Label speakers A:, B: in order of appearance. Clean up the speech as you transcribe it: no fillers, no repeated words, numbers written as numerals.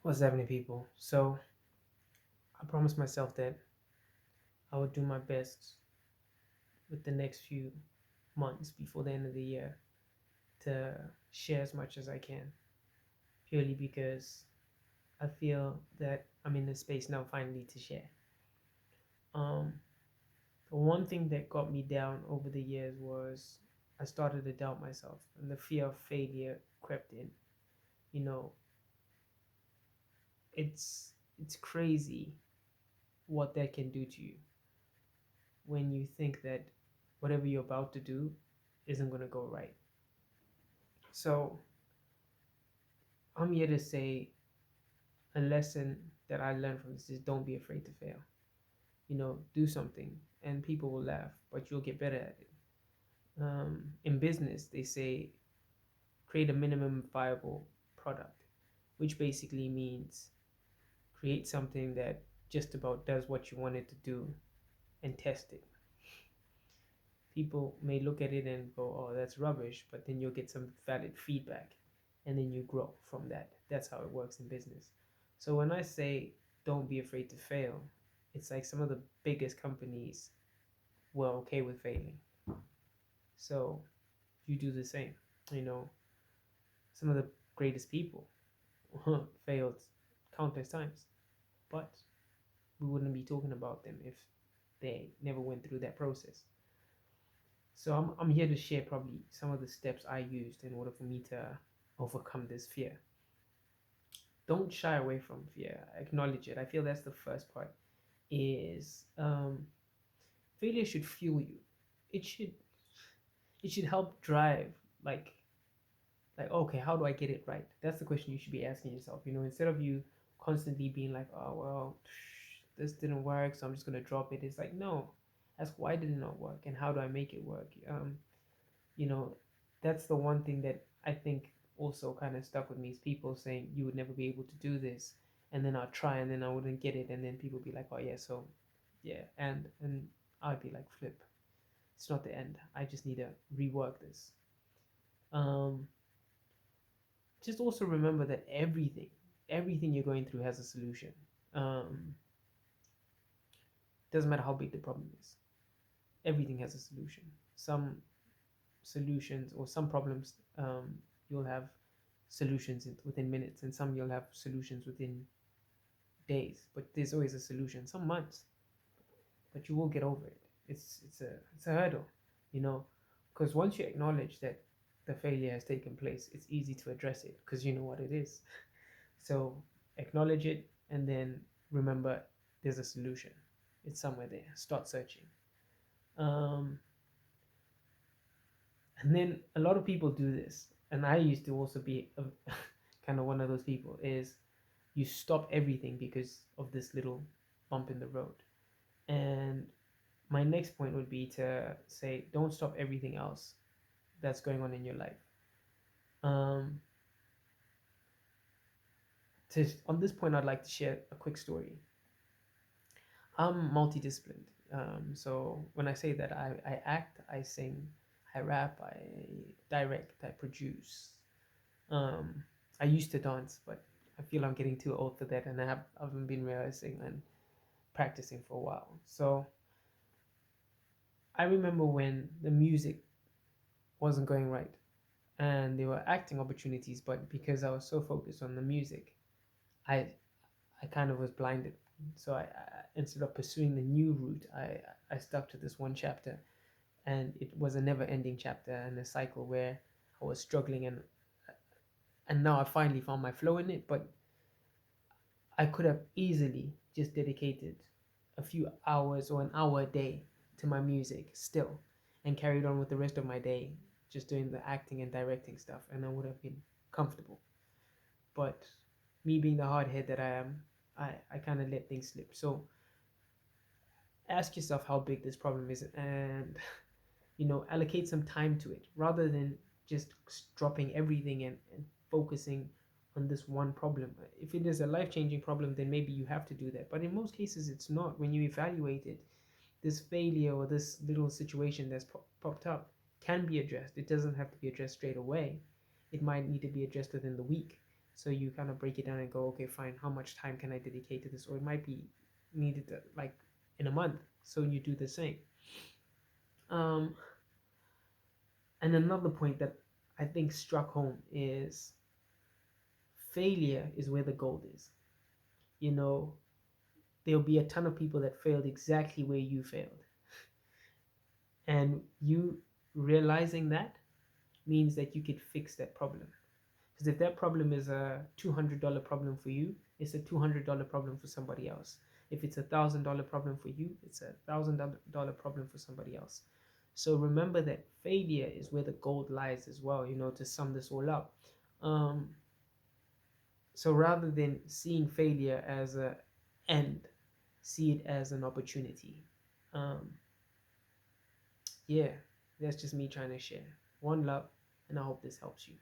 A: What's happening, people? So, I promised myself that I would do my best with the next few months before the end of the year to share as much as I can, purely because I feel that I'm in the space now finally to share. Um, the one thing that got me down over the years was I started to doubt myself, and the fear of failure crept in. You know, it's crazy what that can do to you when you think that whatever you're about to do isn't going to go right. So, I'm here to say a lesson that I learned from this is don't be afraid to fail. Do something and people will laugh, but you'll get better at it. In business, they say create a minimum viable product, which basically means create something that just about does what you want it to do and test it. People may look at it and go, oh, that's rubbish, but then you'll get some valid feedback and then you grow from that. That's how it works in business. So when I say don't be afraid to fail, it's like some of the biggest companies were okay with failing. So you do the same. You know, some of the greatest people failed countless times, but we wouldn't be talking about them if they never went through that process. So I'm here to share probably some of the steps I used in order for me to overcome this fear. Don't shy away from fear. Acknowledge it. I feel that's the first part. Is failure should fuel you. It should help drive like okay, how do I get it right? That's the question you should be asking yourself. Instead of you constantly being like, oh well, this didn't work, so I'm just gonna drop it. It's like no, ask why did it not work and how do I make it work. You know, that's the one thing that I think also kind of stuck with me is people saying you would never be able to do this, and then I'll try and then I wouldn't get it, and then people be like, oh yeah, so yeah, and I'd be like, flip, it's not the end. I just need to rework this. Um, just also remember that everything you're going through has a solution. Um, doesn't matter how big the problem is. Everything has a solution. Some solutions or some problems you'll have solutions within minutes, and some you'll have solutions within days. But there's always a solution. Some months, but you will get over it. It's a hurdle, you know, because once you acknowledge that the failure has taken place, it's easy to address it because you know what it is. So acknowledge it and then remember there's a solution. It's somewhere there. Start searching. Um, and then a lot of people do this, and I used to also be kind of one of those people. Is you stop everything because of this little bump in the road. And my next point would be to say, don't stop everything else that's going on in your life. Um, on this point, I'd like to share a quick story. I'm multidisciplined. So when I say that I act, I sing, I rap, I direct, I produce. Um, I used to dance, but I feel I'm getting too old for that, and haven't been rehearsing and practicing for a while. So I remember when the music wasn't going right, and there were acting opportunities, but because I was so focused on the music, I I kind of was blinded. So instead of pursuing the new route, I stuck to this one chapter, and it was a never-ending chapter and a cycle where I was struggling, and now I finally found my flow in it. But I could have easily just dedicated a few hours or an hour a day to my music still, and carried on with the rest of my day just doing the acting and directing stuff, and I would have been comfortable. But me being the hard head that I am, I kind of let things slip. So ask yourself how big this problem is, and allocate some time to it rather than just dropping everything and focusing on this one problem. If it is a life-changing problem, then maybe you have to do that, but in most cases it's not. When you evaluate it, this failure or this little situation that's popped up can be addressed. It doesn't have to be addressed straight away. It might need to be addressed within the week, So you kind of break it down and go, okay, fine, how much time can I dedicate to this? Or it might be needed like in a month. So you do the same. Um, and another point that I think struck home is failure is where the gold is. You know, there'll be a ton of people that failed exactly where you failed. And you realizing that means that you could fix that problem. Because if that problem is a $200 problem for you, it's a $200 problem for somebody else. If it's $1,000 problem for you, it's $1,000 problem for somebody else. So remember that failure is where the gold lies as well, you know, to sum this all up. Um, so rather than seeing failure as a end, see it as an opportunity. Um, yeah, that's just me trying to share. One love, and I hope this helps you.